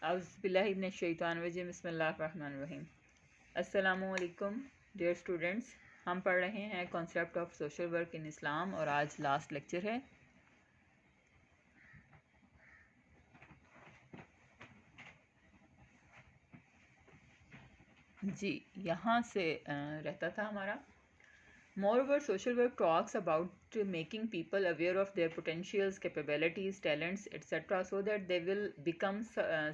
اعوذ باللہ من الشیطان الرجیم بسم اللہ الرحمن الرحیم. السلام علیکم ڈیئر اسٹوڈنٹس. ہم پڑھ رہے ہیں concept of social work in Islam اور آج لاسٹ لیکچر ہے. جی یہاں سے رہتا تھا ہمارا. Moreover, social work talks about making people aware of their potentials, capabilities, talents, etc., so that they will become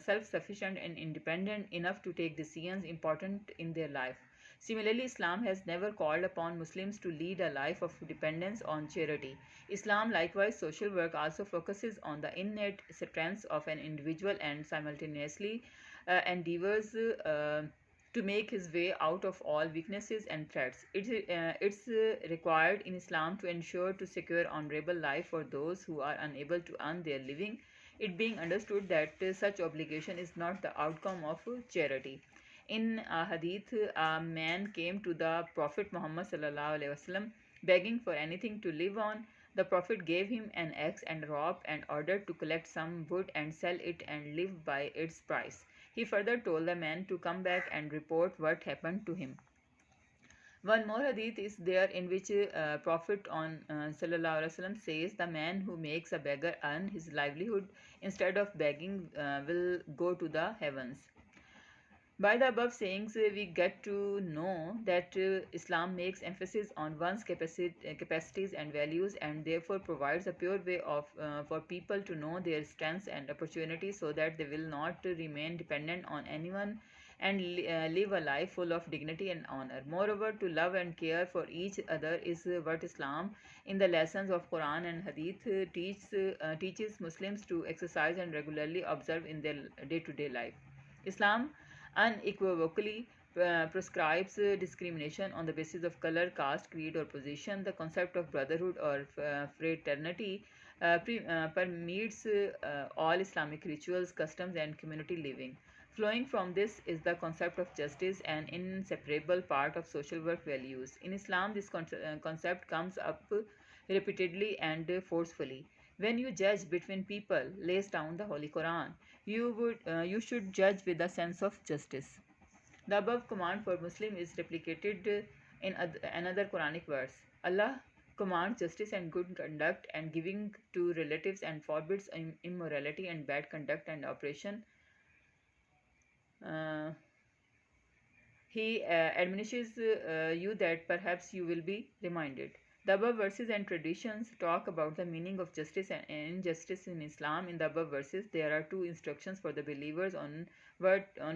self-sufficient and independent enough to take decisions important in their life. Similarly, Islam has never called upon Muslims to lead a life of dependence on charity. Islam, likewise, social work also focuses on the innate strengths of an individual and simultaneously endeavors to make his way out of all weaknesses and threats. It's required in Islam to ensure to secure honorable life for those who are unable to earn their living, it being understood that such obligation is not the outcome of charity. In a hadith, a man came to the Prophet Muhammad sallallahu alaihi wasallam begging for anything to live on. The Prophet gave him an axe and rope and ordered to collect some wood and sell it and live by its price. He further told the man to come back and report what happened to him. One more hadith is there in which Prophet sallallahu alaihi wasallam says the man who makes a beggar earn his livelihood instead of begging will go to the heavens. By the above sayings, we get to know that Islam makes emphasis on one's capacities and values, and therefore provides a pure way for people to know their strengths and opportunities so that they will not remain dependent on anyone and live a life full of dignity and honor. Moreover, to love and care for each other is what Islam, in the lessons of Quran and Hadith, teaches Muslims to exercise and regularly observe in their day-to-day life. Islam unequivocally prescribes discrimination on the basis of color, caste, creed, or position. The concept of brotherhood or fraternity permeates all Islamic rituals, customs, and community living. Flowing from this is the concept of justice, an inseparable part of social work values. In Islam, this concept comes up repeatedly and forcefully. When you judge between people, lays down the Holy Quran, you should judge with a sense of justice. The above command for Muslim is replicated in another Quranic verse. Allah commands justice and good conduct and giving to relatives and forbids immorality and bad conduct and oppression. He admonishes you that perhaps you will be reminded. The above verses and traditions talk about the meaning of justice and injustice in Islam. In the above verses, there are two instructions for the believers on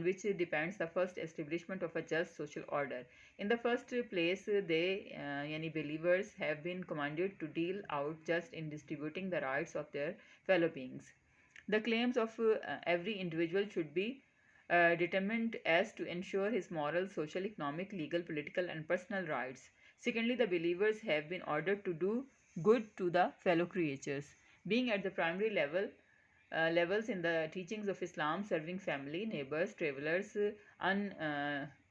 which depends the first establishment of a just social order. In the first place, they, yani believers, have been commanded to deal out just in distributing the rights of their fellow beings. The claims of every individual should be determined as to ensure his moral, social, economic, legal, political, and personal rights. Secondly, the believers have been ordered to do good to the fellow creatures. Being at the primary levels in the teachings of Islam, serving family, neighbors, travelers,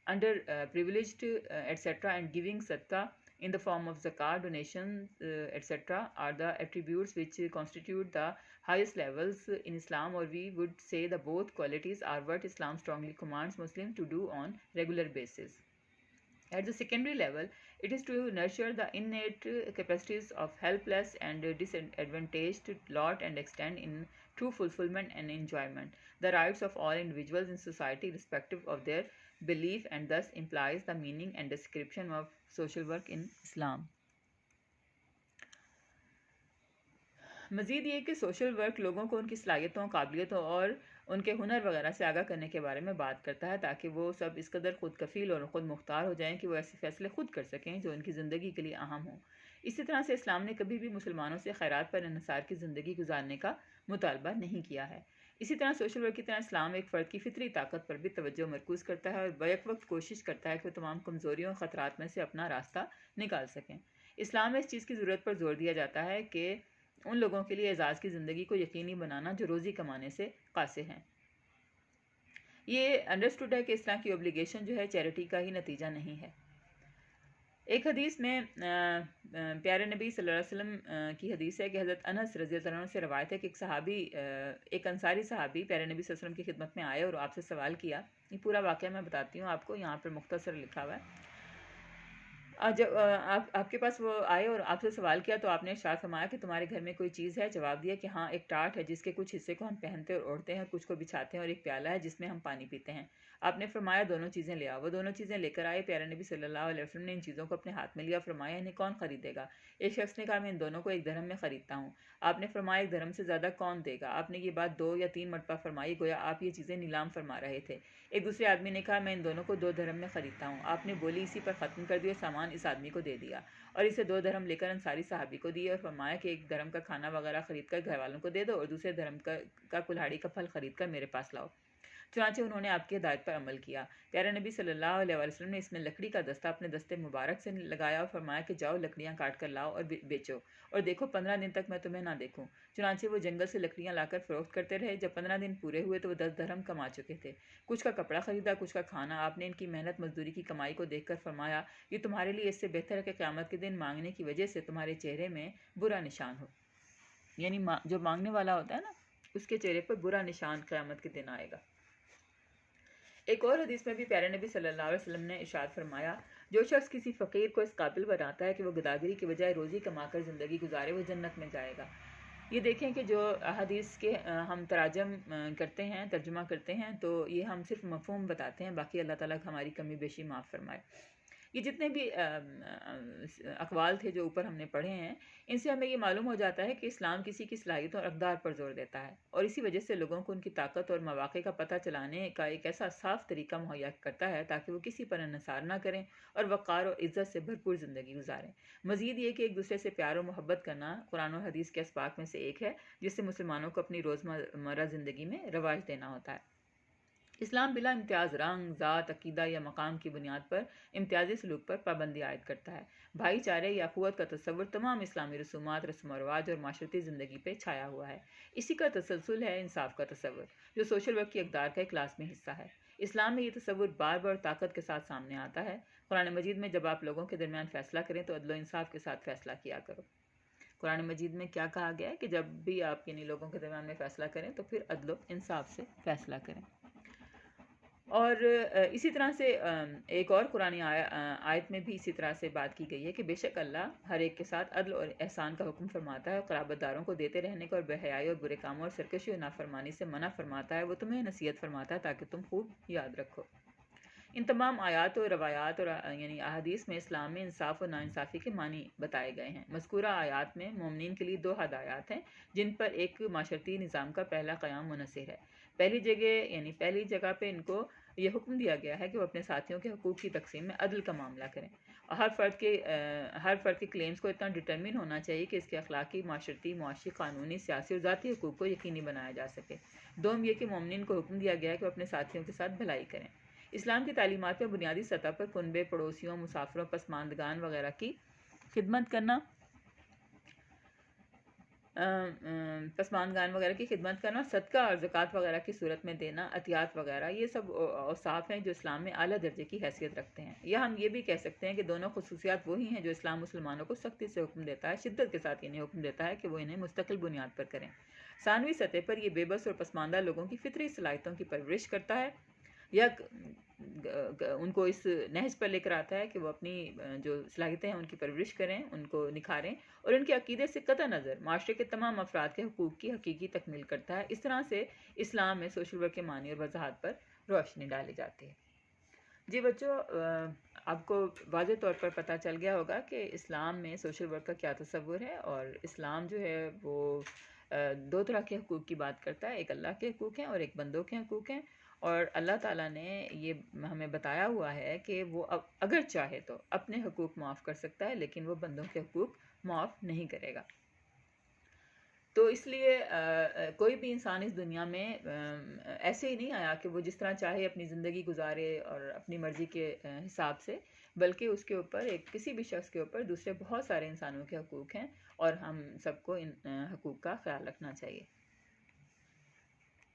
underprivileged, etc., and giving sadaqah in the form of zakah, donations, etc., are the attributes which constitute the highest levels in Islam, or we would say the both qualities are what Islam strongly commands Muslims to do on regular basis. At the secondary level, it is to nurture the innate capacities of helpless and disadvantaged lot and extend in true fulfillment and enjoyment the rights of all individuals in society irrespective of their belief, and thus implies the meaning and description of social work in Islam. مزید یہ کہ social work لوگوں کو ان کی صلاحیتوں، قابلیتوں اور ان کے ہنر وغیرہ سے آگاہ کرنے کے بارے میں بات کرتا ہے تاکہ وہ سب اس قدر خود کفیل اور خود مختار ہو جائیں کہ وہ ایسے فیصلے خود کر سکیں جو ان کی زندگی کے لیے اہم ہوں. اسی طرح سے اسلام نے کبھی بھی مسلمانوں سے خیرات پر انحصار کی زندگی گزارنے کا مطالبہ نہیں کیا ہے. اسی طرح سوشل ورک کی طرح اسلام ایک فرد کی فطری طاقت پر بھی توجہ مرکوز کرتا ہے اور بیک وقت کوشش کرتا ہے کہ وہ تمام کمزوریوں اور خطرات میں سے اپنا راستہ نکال سکیں. اسلام میں اس چیز کی ضرورت پر زور دیا جاتا ہے کہ ان لوگوں کے لیے اعزاز کی زندگی کو یقینی بنانا جو روزی کمانے سے قاصر ہیں. یہ انڈرسٹوڈ ہے کہ اس طرح کی اوبلیگیشن جو ہے چیریٹی کا ہی نتیجہ نہیں ہے. ایک حدیث میں پیارے نبی صلی اللہ علیہ وسلم کی حدیث ہے کہ حضرت انس رضی اللہ عنہ سے روایت ہے کہ ایک انصاری صحابی پیارے نبی صلی اللہ علیہ وسلم کی خدمت میں آئے اور آپ سے سوال کیا. یہ پورا واقعہ میں بتاتی ہوں آپ کو، یہاں پر مختصر لکھا ہوا ہے. جب آپ کے پاس وہ آئے اور آپ سے سوال کیا تو آپ نے ارشاد فرمایا کہ تمہارے گھر میں کوئی چیز ہے؟ جواب دیا کہ ہاں، ایک ٹاٹ ہے جس کے کچھ حصے کو ہم پہنتے اور اوڑھتے ہیں، کچھ کو بچھاتے ہیں، اور ایک پیالہ ہے جس میں ہم پانی پیتے ہیں. آپ نے فرمایا دونوں چیزیں لے آؤ. وہ دونوں چیزیں لے کر آئے. پیارے نبی صلی اللہ علیہ وسلم نے ان چیزوں کو اپنے ہاتھ میں لیا. فرمایا انہیں کون خریدے گا؟ ایک شخص نے کہا میں ان دونوں کو 1 درہم میں خریدتا ہوں. آپ نے فرمایا 1 درہم سے زیادہ کون دے گا؟ آپ نے یہ بات 2 یا 3 مرتبہ فرمائی، گویا آپ یہ چیزیں نیلام فرما رہے تھے. ایک دوسرے آدمی نے کہا میں ان دونوں کو 2 درہم میں خریدتا ہوں. آپ نے بولی اسی پر ختم کر دی اور سامان اس آدمی کو دے دیا اور اسے 2 درہم لے کر انصاری صحابی کو دیے اور فرمایا کہ 1 درہم کا کھانا وغیرہ خرید کر گھر والوں کو دے دو اور دوسرے درہم کا کلہاڑی کا پھل خرید کر میرے پاس لاؤ. چنانچہ انہوں نے آپ کی ہدایت پر عمل کیا. پیارے نبی صلی اللہ علیہ وسلم نے اس میں لکڑی کا دستہ اپنے دستے مبارک سے لگایا اور فرمایا کہ جاؤ لکڑیاں کاٹ کر لاؤ اور بیچو، اور دیکھو 15 دن تک میں تمہیں نہ دیکھوں. چنانچہ وہ جنگل سے لکڑیاں لا کر فروخت کرتے رہے. جب 15 دن پورے ہوئے تو وہ 10 درہم کما چکے تھے. کچھ کا کپڑا خریدا، کچھ کا کھانا. آپ نے ان کی محنت مزدوری کی کمائی کو دیکھ کر فرمایا یہ تمہارے لیے اس سے بہتر ہے کہ قیامت کے دن مانگنے کی وجہ سے تمہارے چہرے میں برا نشان ہو. یعنی جو مانگنے والا ہوتا ہے نا، اس کے چہرے پر برا نشان قیامت کے دن آئے گا. ایک اور حدیث میں بھی پیارے نبی صلی اللہ علیہ وسلم نے ارشاد فرمایا جو شخص کسی فقیر کو اس قابل بناتا ہے کہ وہ گداگری کی بجائے روزی کما کر زندگی گزارے، وہ جنت میں جائے گا. یہ دیکھیں کہ جو حدیث کے ہم تراجم کرتے ہیں، ترجمہ کرتے ہیں، تو یہ ہم صرف مفہوم بتاتے ہیں، باقی اللہ تعالیٰ ہماری کمی بیشی معاف فرمائے. یہ جتنے بھی اقوال تھے جو اوپر ہم نے پڑھے ہیں، ان سے ہمیں یہ معلوم ہو جاتا ہے کہ اسلام کسی کی صلاحیتوں اور اقدار پر زور دیتا ہے، اور اسی وجہ سے لوگوں کو ان کی طاقت اور مواقع کا پتہ چلانے کا ایک ایسا صاف طریقہ مہیا کرتا ہے تاکہ وہ کسی پر انحصار نہ کریں اور وقار اور عزت سے بھرپور زندگی گزاریں. مزید یہ کہ ایک دوسرے سے پیار و محبت کرنا قرآن و حدیث کے اسباق میں سے ایک ہے جس سے مسلمانوں کو اپنی روزمرہ زندگی میں رواج دینا ہوتا ہے. اسلام بلا امتیاز رنگ، ذات، عقیدہ یا مقام کی بنیاد پر امتیازی سلوک پر پابندی عائد کرتا ہے. بھائی چارے یا اخوت کا تصور تمام اسلامی رسومات، رسم و رواج اور معاشرتی زندگی پہ چھایا ہوا ہے. اسی کا تسلسل ہے انصاف کا تصور، جو سوشل ورک کی اقدار کا ایک لازمی حصہ ہے. اسلام میں یہ تصور بار بار طاقت کے ساتھ سامنے آتا ہے. قرآن مجید میں جب آپ لوگوں کے درمیان فیصلہ کریں تو عدل و انصاف کے ساتھ فیصلہ کیا کرو. قرآن مجید میں کیا کہا گیا ہے کہ جب بھی آپ لوگوں کے درمیان میں فیصلہ کریں تو پھر عدل و انصاف سے فیصلہ کریں. اور اسی طرح سے ایک اور قرآن آیت میں بھی اسی طرح سے بات کی گئی ہے کہ بے شک اللہ ہر ایک کے ساتھ عدل اور احسان کا حکم فرماتا ہے اور قرابت داروں کو دیتے رہنے کا اور بے حیائی اور برے کاموں اور سرکشی اور نافرمانی سے منع فرماتا ہے. وہ تمہیں نصیحت فرماتا ہے تاکہ تم خوب یاد رکھو. ان تمام آیات و روایات اور یعنی احادیث میں اسلام میں انصاف و ناانصافی کے معنی بتائے گئے ہیں. مذکورہ آیات میں مومنین کے لیے 2 ہدایات ہیں جن پر ایک معاشرتی نظام کا پہلا قیام منحصر ہے. پہلی جگہ پہ ان کو یہ حکم دیا گیا ہے کہ وہ اپنے ساتھیوں کے حقوق کی تقسیم میں عدل کا معاملہ کریں. ہر فرد کے کلیمز کو اتنا ڈٹرمن ہونا چاہیے کہ اس کے اخلاقی، معاشرتی، معاشی، قانونی، سیاسی اور ذاتی حقوق کو یقینی بنایا جا سکے. دوم یہ کہ مومنین کو حکم دیا گیا ہے کہ وہ اپنے ساتھیوں کے ساتھ بھلائی کریں. اسلام کی تعلیمات میں بنیادی سطح پر کنبے، پڑوسیوں، مسافروں، پسماندگان وغیرہ کی خدمت کرنا صدقہ اور زکوٰۃ وغیرہ کی صورت میں دینا، عطیات وغیرہ، یہ سب اوصاف ہیں جو اسلام میں اعلیٰ درجے کی حیثیت رکھتے ہیں. یا ہم یہ بھی کہہ سکتے ہیں کہ دونوں خصوصیات وہی ہیں جو اسلام مسلمانوں کو سختی سے حکم دیتا ہے، شدت کے ساتھ انہیں حکم دیتا ہے کہ وہ انہیں مستقل بنیاد پر کریں. ثانوی سطح پر یہ بے بس اور پسماندہ لوگوں کی فطری صلاحیتوں کی پرورش کرتا ہے یا ان کو اس نہج پر لے کر آتا ہے کہ وہ اپنی جو صلاحیتیں ہیں ان کی پرورش کریں، ان کو نکھاریں، اور ان کے عقیدے سے قطع نظر معاشرے کے تمام افراد کے حقوق کی حقیقی تکمیل کرتا ہے. اس طرح سے اسلام میں سوشل ورک کے معنی اور وضاحت پر روشنی ڈالی جاتی ہے. جی بچوں، آپ کو واضح طور پر پتہ چل گیا ہوگا کہ اسلام میں سوشل ورک کا کیا تصور ہے، اور اسلام جو ہے وہ 2 طرح کے حقوق کی بات کرتا ہے. ایک اللہ کے حقوق ہیں اور ایک بندوں کے حقوق ہیں. اور اللہ تعالیٰ نے یہ ہمیں بتایا ہوا ہے کہ وہ اگر چاہے تو اپنے حقوق معاف کر سکتا ہے، لیکن وہ بندوں کے حقوق معاف نہیں کرے گا. تو اس لیے کوئی بھی انسان اس دنیا میں ایسے ہی نہیں آیا کہ وہ جس طرح چاہے اپنی زندگی گزارے اور اپنی مرضی کے حساب سے، بلکہ اس کے اوپر کسی بھی شخص کے اوپر دوسرے بہت سارے انسانوں کے حقوق ہیں، اور ہم سب کو ان حقوق کا خیال رکھنا چاہیے.